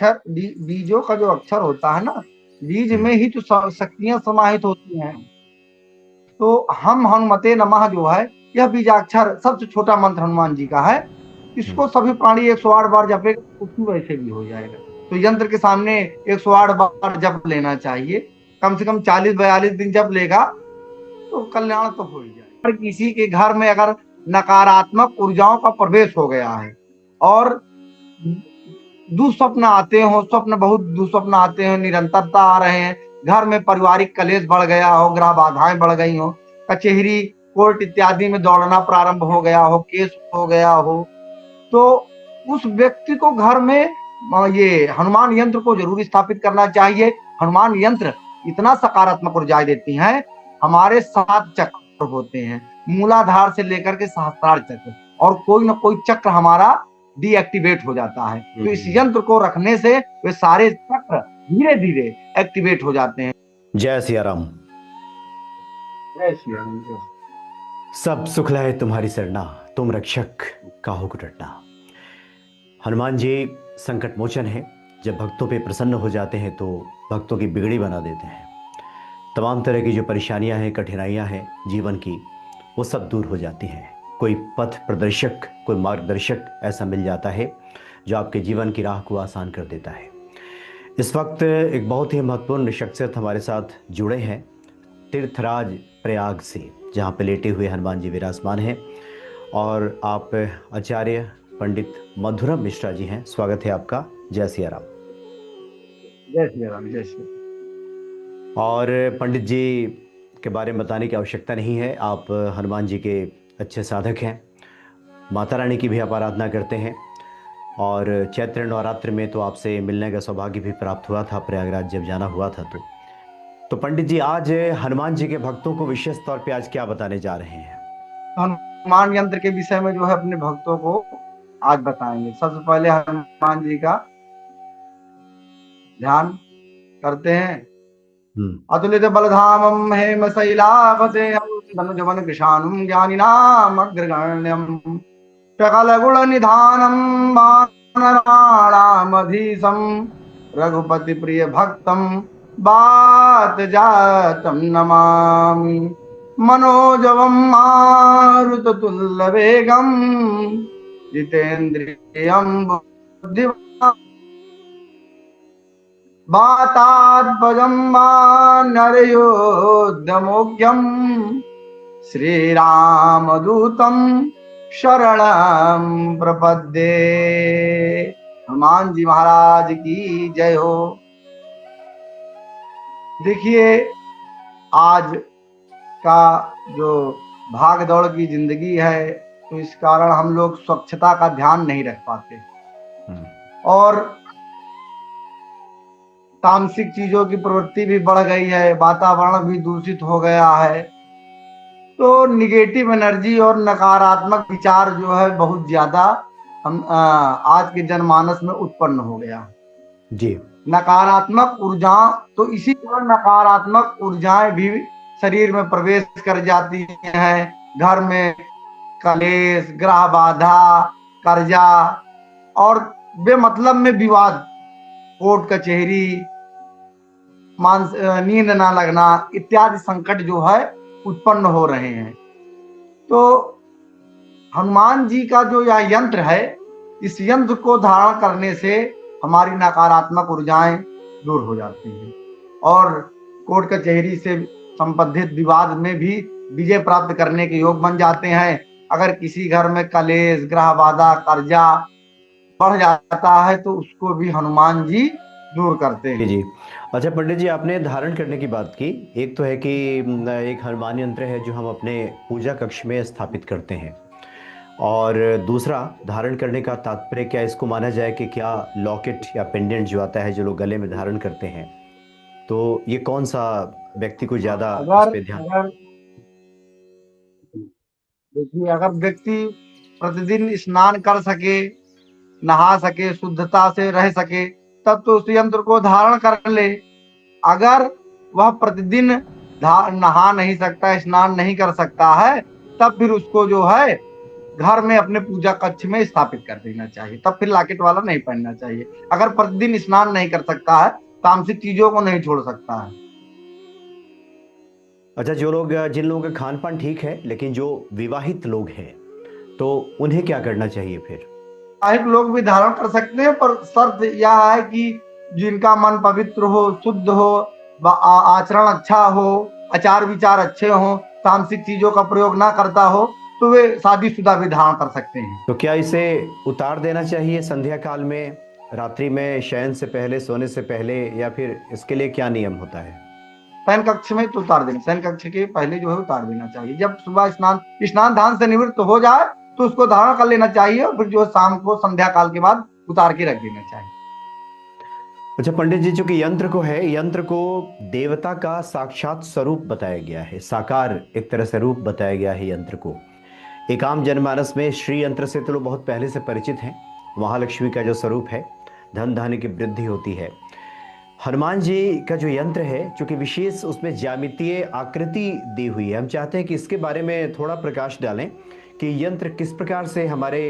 बीजों का जो अक्षर होता है ना, बीज में ही तो शक्तियां समाहित होती हैं। तो हम हनुमते नमः जो है, यह बीजाक्षर सबसे छोटा मंत्र हनुमान जी का है। इसको सभी प्राणी 108 बार जपेगा तो उसकी वैसे भी हो जाएगा। तो यंत्र के सामने 108 बार जप लेना चाहिए, कम से कम 40-42 दिन जप लेगा तो कल्याण तो हो ही जाएगा। अगर किसी के घर में अगर नकारात्मक ऊर्जाओं का प्रवेश हो गया है और दुस्वप्न आते हो, स्वप्न बहुत दुस्वप्न आते हैं, निरंतरता आ रहे हैं, घर में पारिवारिक कलेश बढ़ गया हो, ग्रह बाधाएं बढ़ गई हो, कचहरी कोर्ट इत्यादि में दौड़ना प्रारंभ हो गया हो, केस हो गया हो, तो उस व्यक्ति को घर में ये हनुमान यंत्र को जरूर स्थापित करना चाहिए। हनुमान यंत्र इतना सकारात्मक ऊर्जाएं देती हैं। हमारे 7 चक्र होते हैं, मूलाधार से लेकर के सहस्त्रार चक्र, और कोई ना कोई चक्र हमारा डीएक्टिवेट हो जाता है। तो इस यंत्र को रखने से वे सारे चक्र धीरे धीरे एक्टिवेट हो जाते हैं। जय सिया राम। जय श्री राम। सब सुख लाए तुम्हारी सरना, तुम रक्षक काहू को डरना। हनुमान जी संकट मोचन है। जब भक्तों पे प्रसन्न हो जाते हैं तो भक्तों की बिगड़ी बना देते हैं। तमाम तरह की जो परेशानियां हैं, कठिनाइयां हैं जीवन की, वो सब दूर हो जाती हैं। कोई पथ प्रदर्शक, कोई मार्गदर्शक ऐसा मिल जाता है जो आपके जीवन की राह को आसान कर देता है। इस वक्त एक बहुत ही महत्वपूर्ण शख्सियत हमारे साथ जुड़े हैं तीर्थराज प्रयाग से, जहाँ पे लेटे हुए हनुमान जी विराजमान हैं, और आप आचार्य पंडित मधुरम मिश्रा जी हैं। स्वागत है आपका। जय सिया राम। जय श्री राम। जय श्री राम। और पंडित जी के बारे में बताने की आवश्यकता नहीं है, आप हनुमान जी के अच्छे साधक हैं, माता रानी की भी आप आराधना करते हैं, और चैत्र नवरात्र में तो आपसे मिलने का सौभाग्य भी प्राप्त हुआ था, प्रयागराज जब जाना हुआ था। तो पंडित जी आज हनुमान जी के भक्तों को विशेष तौर पे आज क्या बताने जा रहे हैं? हनुमान यंत्र के विषय में जो है अपने भक्तों को आज बताएंगे। सबसे पहले हनुमान जी का ध्यान करते हैं। अतुलित बलधामं हेम शैलाभतेहं धनुजवन कृशानुं ज्ञानिनां अग्रगण्यं सकल गुण निधानं वानराणामधीशं रघुपति प्रिय भक्तं बात जातं नमामि। मनोजवं मारुततुल्य वेगं जितेन्द्रियं बुद्धिमतां वातात्मजं वानरयोधमुख्यं श्रीरामदूतं शरणं प्रपद्ये। हनुमान जी महाराज की जय हो। देखिए, आज का जो भाग दौड़ की जिंदगी है, तो इस कारण हम लोग स्वच्छता का ध्यान नहीं रख पाते, और तामसिक चीजों की प्रवृत्ति भी बढ़ गई है, वातावरण भी दूषित हो गया है। तो निगेटिव एनर्जी और नकारात्मक विचार जो है बहुत ज्यादा हम आज के जनमानस में उत्पन्न हो गया जी। नकारात्मक ऊर्जा, तो इसी कारण नकारात्मक ऊर्जाएं भी शरीर में प्रवेश कर जाती हैं। घर में कलेश, ग्रह बाधा, कर्जा और बेमतलब में विवाद, कोर्ट कचहरी, नींद ना लगना इत्यादि संकट जो है उत्पन्न हो रहे हैं। तो हनुमान जी का जो यह यंत्र है, इस यंत्र को धारण करने से हमारी नकारात्मक ऊर्जाएं दूर हो जाती हैं और कोर्ट कचहरी से संबंधित विवाद में भी विजय प्राप्त करने के योग बन जाते हैं। अगर किसी घर में कलेश, ग्रह बाधा, कर्जा बढ़ जाता है तो उसको भी हनुमान जी दूर करते हैं। जी। अच्छा पंडित जी, आपने धारण करने की बात की। एक तो है कि एक हनुमान यंत्र है जो हम अपने पूजा कक्ष में स्थापित करते हैं, और दूसरा धारण करने का तात्पर्य क्या इसको माना जाए कि क्या लॉकेट या पेंडेंट जो आता है जो लोग गले में धारण करते हैं, तो ये कौन सा व्यक्ति को ज्यादा इस पे ध्यान? देखिए, अगर व्यक्ति प्रतिदिन स्नान कर सके, नहा सके, शुद्धता से रह सके, तब तो उस यंत्र को धारण कर ले। अगर वह प्रतिदिन नहा नहीं सकता, स्नान नहीं कर सकता है, तब फिर उसको जो है घर में अपने पूजा कक्ष में स्थापित कर देना चाहिए, तब फिर लॉकेट वाला नहीं पहनना चाहिए। अगर प्रतिदिन स्नान नहीं कर सकता है, तामसिक चीजों को नहीं छोड़ सकता है। अच्छा, जिन लोगों का खान पान ठीक है, लेकिन जो विवाहित लोग हैं तो उन्हें क्या करना चाहिए फिर? विवाहित लोग भी धारण कर सकते हैं, पर शर्त यह है कि जिनका मन पवित्र हो, शुद्ध हो, आचरण अच्छा हो, आचार विचार अच्छे हो, तामसिक चीजों का प्रयोग ना करता हो, तो वे शादीशुदा भी धारण कर सकते हैं। तो क्या इसे उतार देना चाहिए संध्या काल में, रात्रि में शयन से पहले, सोने से पहले, या फिर इसके लिए क्या नियम होता है? शयन कक्ष में तो उतार देना, शयन कक्ष के पहले जो है उतार देना चाहिए। जब सुबह स्नान स्नान दान से निवृत्त हो जाए तो उसको धारण कर लेना चाहिए, और फिर जो है शाम को संध्या काल के बाद उतार के रख देना चाहिए। अच्छा पंडित जी, चूंकि यंत्र को देवता का साक्षात स्वरूप बताया गया है, साकार एक तरह से रूप बताया गया है यंत्र को। एक आम जनमानस में श्री यंत्र से तो लोग बहुत पहले से परिचित हैं। महालक्ष्मी का जो स्वरूप है, धन धान्य की वृद्धि होती है। हनुमान जी का जो यंत्र है, चूंकि विशेष उसमें ज्यामितीय आकृति दी हुई है, हम चाहते हैं कि इसके बारे में थोड़ा प्रकाश डालें कि यंत्र किस प्रकार से हमारे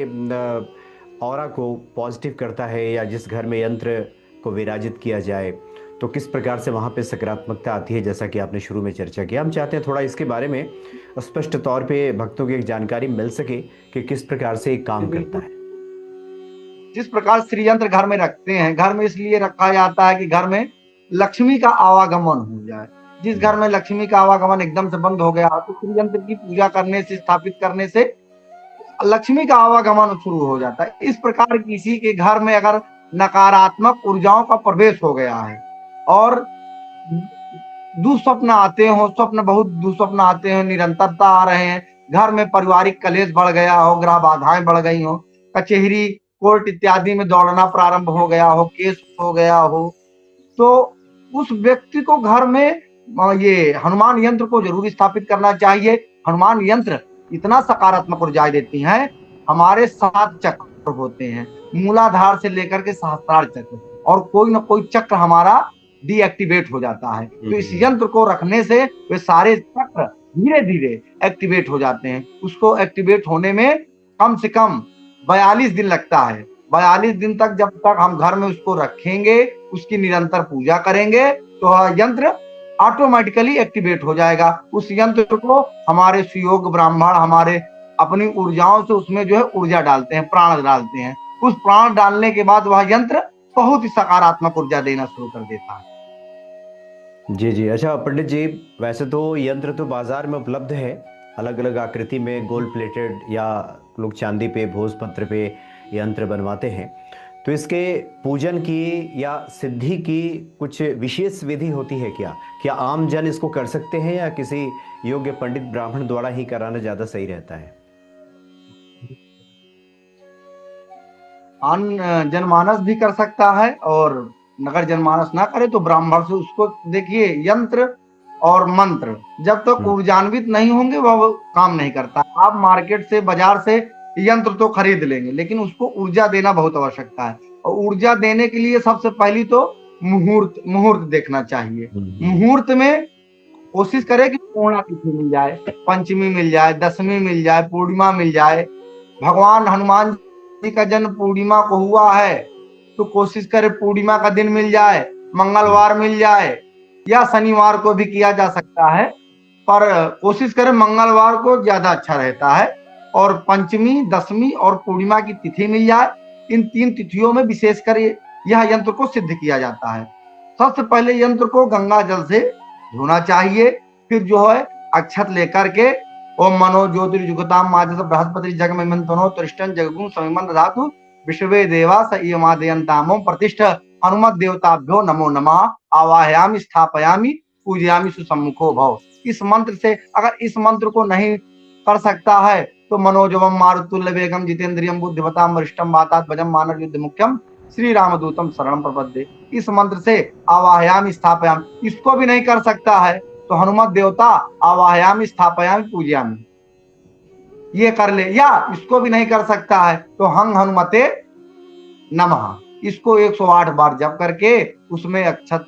ऑरा को पॉजिटिव करता है, या जिस घर में यंत्र को विराजित किया जाए तो किस प्रकार से वहाँ पे सकारात्मकता आती है, जैसा कि आपने शुरू में चर्चा किया। हम चाहते हैं थोड़ा इसके बारे में स्पष्ट तौर पे भक्तों की एक जानकारी मिल सके कि किस प्रकार से एक काम करता है। जिस प्रकार श्री यंत्र घर में रखते हैं, घर में इसलिए रखा जाता है कि घर में लक्ष्मी का आवागमन हो जाए। जिस घर में लक्ष्मी का आवागमन एकदम से बंद हो गया, तो श्री यंत्र की पूजा करने से, स्थापित करने से लक्ष्मी का आवागमन शुरू हो जाता है। इस प्रकार किसी के घर में अगर नकारात्मक ऊर्जाओं का प्रवेश हो गया है और दुस्वप्न आते हो, बहुत दुस्वप्न आते हैं, निरंतरता आ रहे हैं, घर में पारिवारिक कलेश बढ़ गया हो, ग्रह बाधाएं बढ़ गई हो, कचहरी कोर्ट इत्यादि में दौड़ना प्रारंभ हो गया हो, केस हो गया हो, तो उस व्यक्ति को घर में ये हनुमान यंत्र को जरूर स्थापित करना चाहिए। हनुमान यंत्र इतना सकारात्मक ऊर्जाएं देती हैं। हमारे 7 चक्र होते हैं, मूलाधार से लेकर के सहस्त्रार चक्र, और कोई ना कोई चक्र हमारा डीएक्टिवेट हो जाता है। तो इस यंत्र को रखने से वे सारे चक्र धीरे धीरे एक्टिवेट हो जाते हैं। उसको एक्टिवेट होने में कम से कम 42 दिन लगता है। 42 दिन तक जब तक हम घर में उसको रखेंगे, उसकी निरंतर पूजा करेंगे, तो यंत्र ऑटोमेटिकली एक्टिवेट हो जाएगा। उस यंत्र को हमारे सुयोग ब्राह्मण हमारे अपनी ऊर्जाओं से उसमें जो है ऊर्जा डालते हैं, प्राण डालते हैं। उस प्राण डालने के बाद वह यंत्र बहुत ही सकारात्मक ऊर्जा देना शुरू कर देता है। जी जी। अच्छा पंडित जी, वैसे तो यंत्र तो बाजार में उपलब्ध है, अलग अलग आकृति में, गोल्ड प्लेटेड, या लोग चांदी पे, भोजपत्र पे यंत्र बनवाते हैं। तो इसके पूजन की या सिद्धि की कुछ विशेष विधि होती है क्या? क्या आम जन इसको कर सकते हैं, या किसी योग्य पंडित ब्राह्मण द्वारा ही कराना ज्यादा सही रहता है? आम जनमानस भी कर सकता है, और अगर जनमानस ना करे तो ब्राह्मण से उसको देखिए, यंत्र और मंत्र जब तक ऊर्जान्वित नहीं होंगे वह काम नहीं करता। आप मार्केट से, बाजार से यंत्र तो खरीद लेंगे, लेकिन उसको ऊर्जा देना बहुत आवश्यकता है। और ऊर्जा देने के लिए सबसे पहली तो मुहूर्त देखना चाहिए। मुहूर्त में कोशिश करें कि पूर्णा तिथि मिल जाए, पंचमी मिल जाए, दशमी मिल जाए, पूर्णिमा मिल जाए। भगवान हनुमान जी का जन्म पूर्णिमा को हुआ है, तो कोशिश करें पूर्णिमा का दिन मिल जाए, मंगलवार मिल जाए, या शनिवार को भी किया जा सकता है, पर कोशिश करें मंगलवार को ज्यादा अच्छा रहता है। और पंचमी, दशमी और पूर्णिमा की तिथि मिल जाए, इन 3 तिथियों में विशेषकर यह यंत्र को सिद्ध किया जाता है। सबसे पहले यंत्र को गंगा जल से धोना चाहिए, फिर जो है अक्षत लेकर के ओम मनो ज्योतिर्जुगताम माजस बृहस्पति जगमंथनो त्रिष्टन जगगुण समिमन धातु विश्वे देवा स इयमादयन्तामो प्रतिष्ठ हनुमत देवताभ्यो नमो नमः आवाहयामि स्थापयामि पूजयामि सुसम्मुखो भव। इस मंत्र से, अगर इस मंत्र को नहीं कर सकता है तो मनोजवम मारुतुल्य वेगम जितेंद्रियम बुद्धिमताम वरिष्ठम वातात् भजम मानव युद्ध मुख्यम श्री रामदूतम शरणम प्रपद्ये। इस मंत्र से आवाहयामि स्थापयामि, इसको भी नहीं कर सकता है तो हनुमत देवता आवाहयामि स्थापयामि पूजयामि ये कर ले। या इसको भी नहीं कर सकता है तो हंग हनुमते नमः, इसको 108 बार जप करके उसमें अक्षत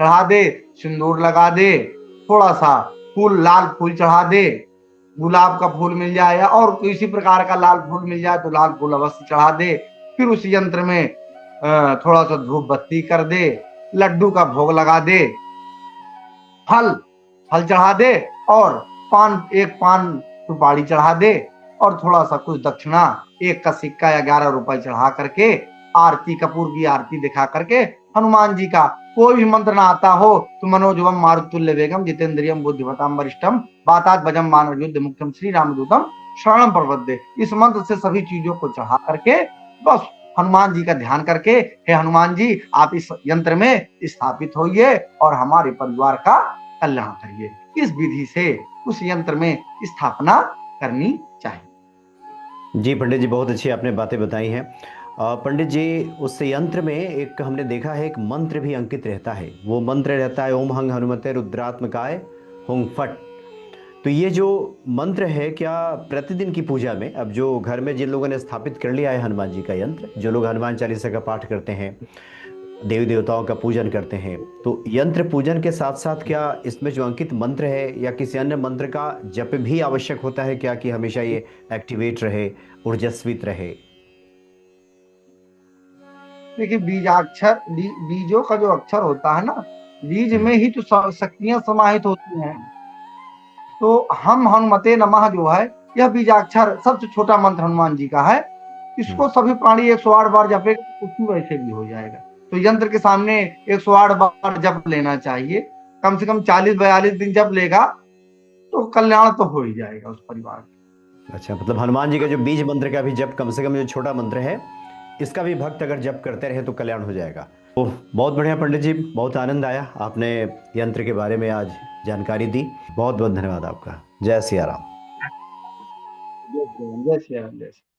चढ़ा दे, सिंदूर लगा दे, थोड़ा सा फूल, लाल फूल चढ़ा दे, गुलाब का फूल मिल जाए या और किसी प्रकार का लाल फूल मिल जाए तो लाल फूल अवश्य चढ़ा दे। फिर उस यंत्र में थोड़ा सा धूप बत्ती कर दे, लड्डू का भोग लगा दे, फल फल चढ़ा दे और एक पान सुपारी चढ़ा दे और थोड़ा सा कुछ दक्षिणा, 1 का सिक्का या 11 रुपए चढ़ा करके आरती, कपूर की आरती दिखा करके हनुमान जी का कोई भी मंत्र ना आता हो तो मनोजवम मारुतुल्य वेगम जितेंद्रियम बुद्धिमताम वरिष्ठम वातात् भजम मानव युद्ध मुक्तम श्री रामदूतम शरणम प्रपद्ये, इस मंत्र से सभी चीजों को चढ़ा करके बस हनुमान जी का ध्यान करके, हे हनुमान जी आप इस यंत्र में स्थापित होइए और हमारे परिवार का कल्याण करिए। इस विधि से उस यंत्र में स्थापना करनी चाहिए। जी पंडित जी, बहुत अच्छी आपने बातें बताई हैं। पंडित जी, उस यंत्र में एक हमने देखा है एक मंत्र भी अंकित रहता है, वो मंत्र रहता है ओम हंग हनुमते रुद्रात्मकाय हुंग फट। तो ये जो मंत्र है, क्या प्रतिदिन की पूजा में, अब जो घर में जिन लोगों ने स्थापित कर लिया है हनुमान जी का यंत्र, जो लोग हनुमान चालीसा का पाठ करते हैं, देवी देवताओं का पूजन करते हैं, तो यंत्र पूजन के साथ साथ क्या इसमें जो अंकित मंत्र है या किसी अन्य मंत्र का जप भी आवश्यक होता है क्या, कि हमेशा ये एक्टिवेट रहे, ऊर्जस्वित रहे? देखिए बीजों का जो अक्षर होता है ना, बीज में ही तो शक्तियां समाहित होती हैं। तो हम हनुमते नमः जो है, यह बीजाक्षर सबसे छोटा मंत्र हनुमान जी का है। इसको सभी प्राणी 108 बार जपेगा तो कुछ वैसे भी हो जाएगा। तो यंत्र के सामने 108 बार जप लेना चाहिए, कम से कम 40-42 दिन जप लेगा तो कल्याण तो हो ही जाएगा उस परिवार का। अच्छा, मतलब हनुमान जी का जो बीज मंत्र का भी जप, कम से कम जो छोटा मंत्र है, इसका भी भक्त अगर जप करते रहे तो कल्याण हो जाएगा। ओह, बहुत बढ़िया पंडित जी, बहुत आनंद आया, आपने यंत्र के बारे में आज जानकारी दी। बहुत बहुत धन्यवाद आपका। जय सिया राम। जय श्री राम, जय श्री राम, जय श्री राम।